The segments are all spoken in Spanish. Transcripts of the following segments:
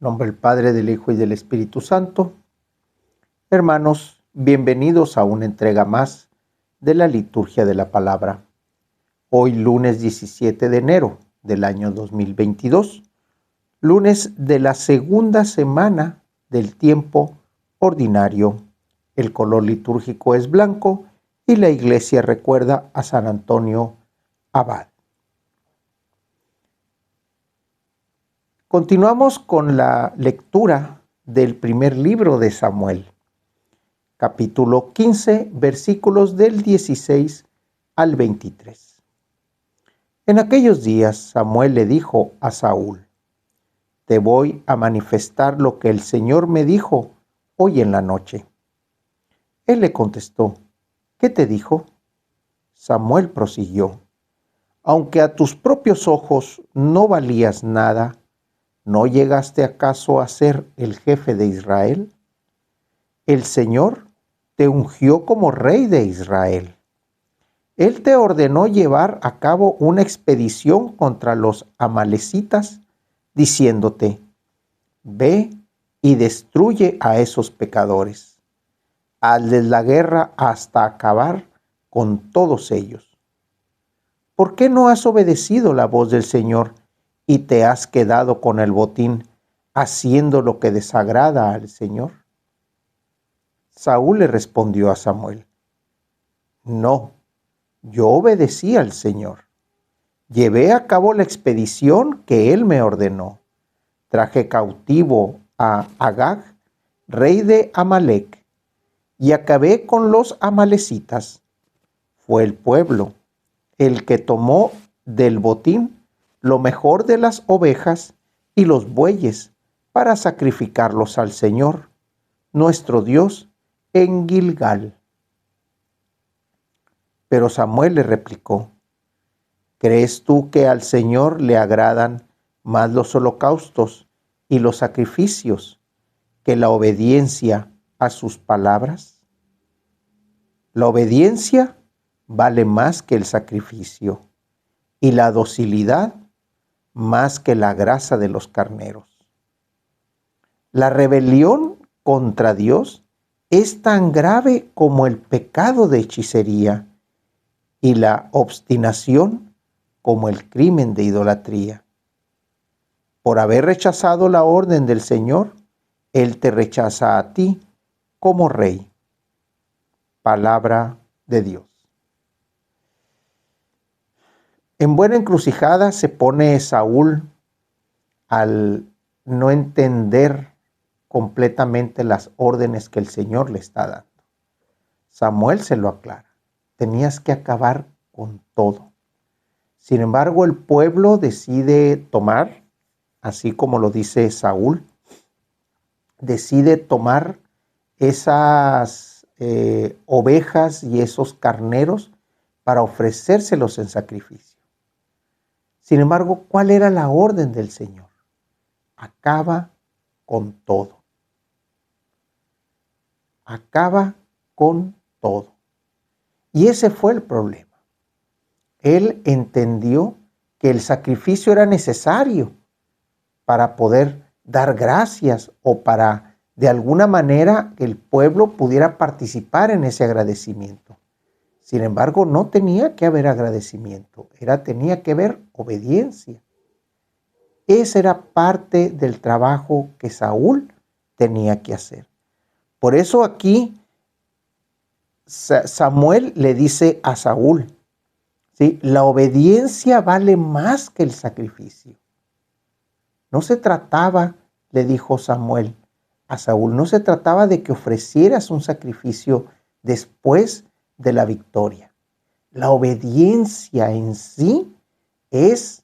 Nombre del Padre, del Hijo y del Espíritu Santo. Hermanos, bienvenidos a una entrega más de la liturgia de la palabra. Hoy lunes 17 de enero del año 2022, lunes de la segunda semana del tiempo ordinario. El color litúrgico es blanco y la iglesia recuerda a San Antonio Abad. Continuamos con la lectura del primer libro de Samuel, capítulo 15, versículos del 16 al 23. En aquellos días Samuel le dijo a Saúl: te voy a manifestar lo que el Señor me dijo hoy en la noche. Él le contestó: ¿qué te dijo? Samuel prosiguió: aunque a tus propios ojos no valías nada, ¿no llegaste acaso a ser el jefe de Israel? El Señor te ungió como rey de Israel. Él te ordenó llevar a cabo una expedición contra los amalecitas, diciéndote: ve y destruye a esos pecadores. Hazles la guerra hasta acabar con todos ellos. ¿Por qué no has obedecido la voz del Señor y te has quedado con el botín, haciendo lo que desagrada al Señor? Saúl le respondió a Samuel: no, yo obedecí al Señor. Llevé a cabo la expedición que Él me ordenó. Traje cautivo a Agag, rey de Amalec, y acabé con los amalecitas. Fue el pueblo el que tomó del botín lo mejor de las ovejas y los bueyes para sacrificarlos al Señor, nuestro Dios, en Gilgal. Pero Samuel le replicó: ¿crees tú que al Señor le agradan más los holocaustos y los sacrificios que la obediencia a sus palabras? La obediencia vale más que el sacrificio, y la docilidad más que la grasa de los carneros. La rebelión contra Dios es tan grave como el pecado de hechicería, y la obstinación como el crimen de idolatría. Por haber rechazado la orden del Señor, Él te rechaza a ti como rey. Palabra de Dios. En buena encrucijada se pone Saúl al no entender completamente las órdenes que el Señor le está dando. Samuel se lo aclara: tenías que acabar con todo. Sin embargo, el pueblo decide tomar, así como lo dice Saúl, decide tomar esas ovejas y esos carneros para ofrecérselos en sacrificio. Sin embargo, ¿cuál era la orden del Señor? Acaba con todo. Acaba con todo. Y ese fue el problema. Él entendió que el sacrificio era necesario para poder dar gracias o para, de alguna manera, que el pueblo pudiera participar en ese agradecimiento. Sin embargo, no tenía que haber agradecimiento, tenía que haber obediencia. Esa era parte del trabajo que Saúl tenía que hacer. Por eso aquí Samuel le dice a Saúl, ¿sí? La obediencia vale más que el sacrificio. No se trataba, le dijo Samuel a Saúl, no se trataba de que ofrecieras un sacrificio después de la victoria. La obediencia en sí es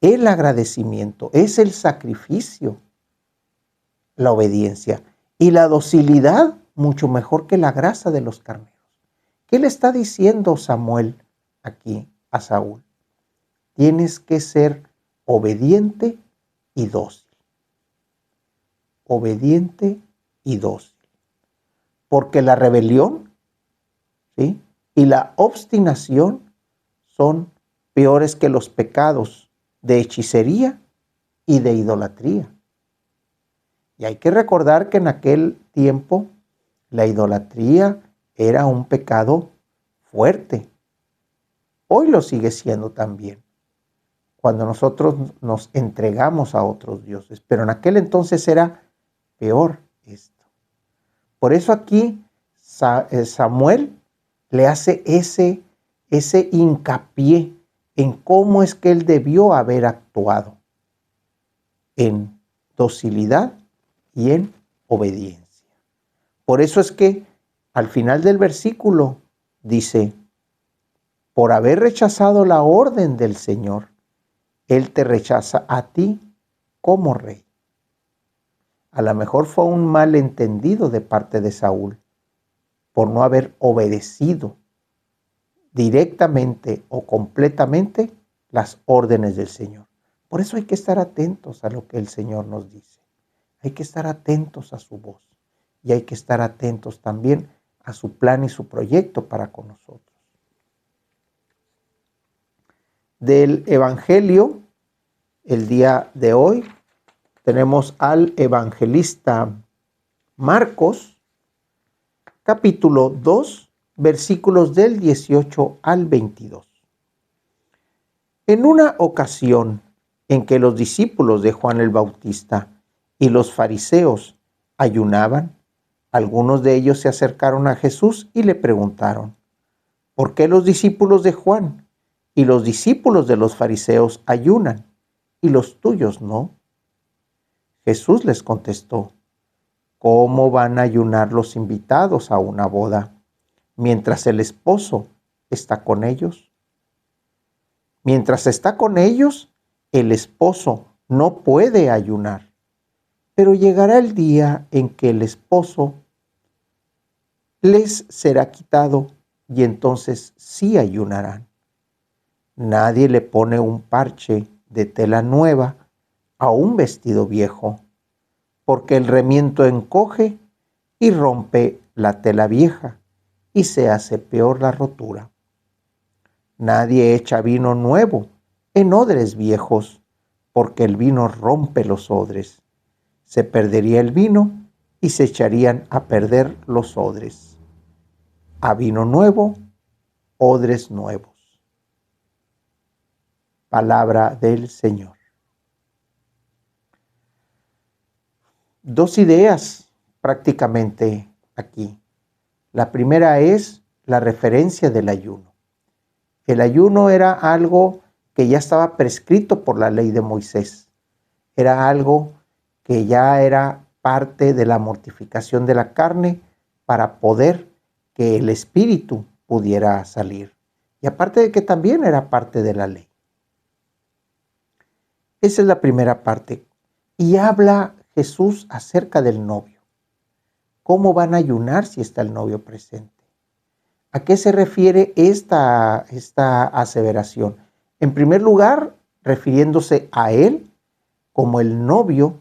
el agradecimiento, es el sacrificio, la obediencia. Y la docilidad mucho mejor que la grasa de los carneros. ¿Qué le está diciendo Samuel aquí a Saúl? Tienes que ser obediente y dócil. Obediente y dócil. Porque la rebelión, ¿sí?, y la obstinación son peores que los pecados de hechicería y de idolatría. Y hay que recordar que en aquel tiempo la idolatría era un pecado fuerte. Hoy lo sigue siendo también, cuando nosotros nos entregamos a otros dioses. Pero en aquel entonces era peor esto. Por eso aquí Samuel le hace ese hincapié en cómo es que él debió haber actuado, en docilidad y en obediencia. Por eso es que al final del versículo dice, por haber rechazado la orden del Señor, Él te rechaza a ti como rey. A lo mejor fue un malentendido de parte de Saúl por no haber obedecido directamente o completamente las órdenes del Señor. Por eso hay que estar atentos a lo que el Señor nos dice. Hay que estar atentos a su voz y hay que estar atentos también a su plan y su proyecto para con nosotros. Del Evangelio, el día de hoy, tenemos al evangelista Marcos, capítulo 2, versículos del 18 al 22. En una ocasión en que los discípulos de Juan el Bautista y los fariseos ayunaban, algunos de ellos se acercaron a Jesús y le preguntaron, ¿por qué los discípulos de Juan y los discípulos de los fariseos ayunan y los tuyos no? Jesús les contestó, ¿cómo van a ayunar los invitados a una boda mientras el esposo está con ellos? Mientras está con ellos, el esposo no puede ayunar, pero llegará el día en que el esposo les será quitado y entonces sí ayunarán. Nadie le pone un parche de tela nueva a un vestido viejo, porque el remiendo encoge y rompe la tela vieja y se hace peor la rotura. Nadie echa vino nuevo en odres viejos, porque el vino rompe los odres. Se perdería el vino y se echarían a perder los odres. A vino nuevo, odres nuevos. Palabra del Señor. Dos ideas prácticamente aquí. La primera es la referencia del ayuno. El ayuno era algo que ya estaba prescrito por la ley de Moisés. Era algo que ya era parte de la mortificación de la carne para poder que el espíritu pudiera salir. Y aparte de que también era parte de la ley. Esa es la primera parte. Y habla Jesús acerca del novio. ¿Cómo van a ayunar si está el novio presente? ¿A qué se refiere esta aseveración? En primer lugar, refiriéndose a él como el novio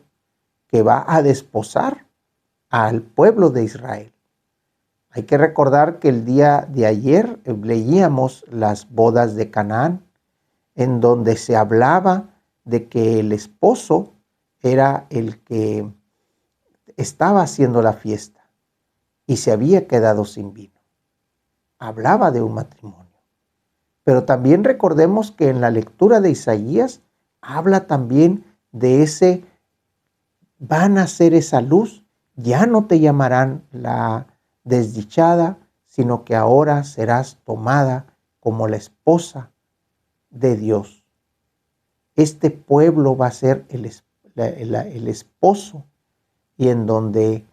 que va a desposar al pueblo de Israel. Hay que recordar que el día de ayer leíamos las bodas de Canaán, en donde se hablaba de que el esposo era el que estaba haciendo la fiesta y se había quedado sin vino. Hablaba de un matrimonio. Pero también recordemos que en la lectura de Isaías habla también de ese, van a ser esa luz, ya no te llamarán la desdichada, sino que ahora serás tomada como la esposa de Dios. Este pueblo va a ser el esposo y en donde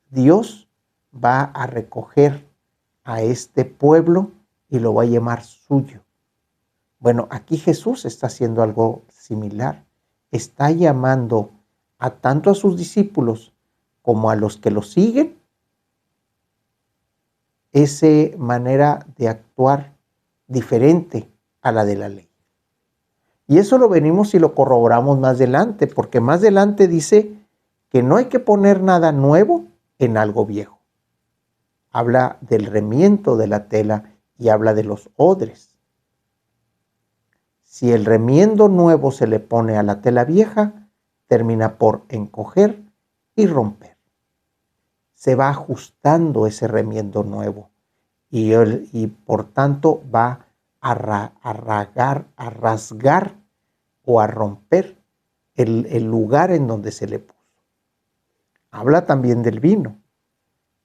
Dios va a recoger a este pueblo y lo va a llamar suyo. Bueno, aquí Jesús está haciendo algo similar. Está llamando a tanto a sus discípulos como a los que lo siguen esa manera de actuar diferente a la de la ley. Y eso lo venimos y lo corroboramos más adelante, porque más adelante dice que no hay que poner nada nuevo en algo viejo. Habla del remiendo de la tela y habla de los odres. Si el remiendo nuevo se le pone a la tela vieja, termina por encoger y romper. Se va ajustando ese remiendo nuevo y por tanto va a rasgar o a romper el lugar en donde se le puso. Habla también del vino.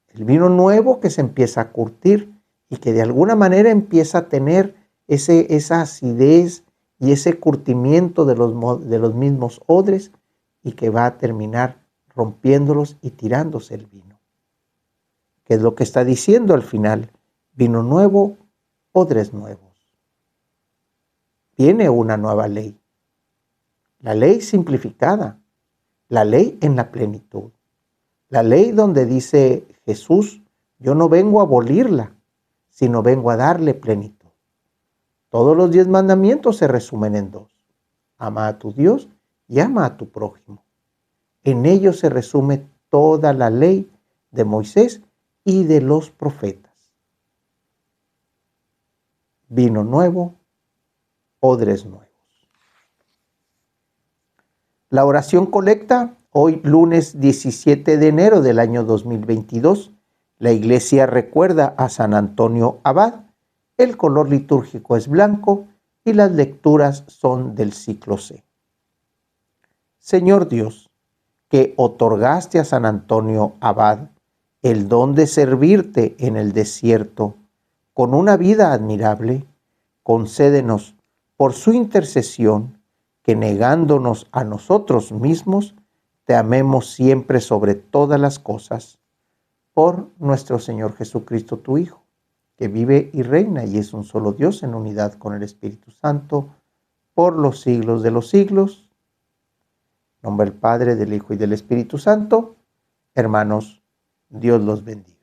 El vino nuevo que se empieza a curtir y que de alguna manera empieza a tener esa acidez y ese curtimiento de los mismos odres y que va a terminar rompiéndolos y tirándose el vino. ¿Qué es lo que está diciendo al final? Vino nuevo, odres nuevos. Viene una nueva ley. La ley simplificada. La ley en la plenitud. La ley donde dice Jesús, yo no vengo a abolirla, sino vengo a darle plenitud. Todos los 10 mandamientos se resumen en 2. Ama a tu Dios y ama a tu prójimo. En ellos se resume toda la ley de Moisés y de los profetas. Vino nuevo, odres nuevos. La oración colecta, hoy lunes 17 de enero del año 2022, la iglesia recuerda a San Antonio Abad, el color litúrgico es blanco y las lecturas son del ciclo C. Señor Dios, que otorgaste a San Antonio Abad el don de servirte en el desierto con una vida admirable, concédenos por su intercesión que negándonos a nosotros mismos, te amemos siempre sobre todas las cosas, por nuestro Señor Jesucristo, tu Hijo, que vive y reina y es un solo Dios en unidad con el Espíritu Santo, por los siglos de los siglos. En nombre del Padre, del Hijo y del Espíritu Santo. Hermanos, Dios los bendiga.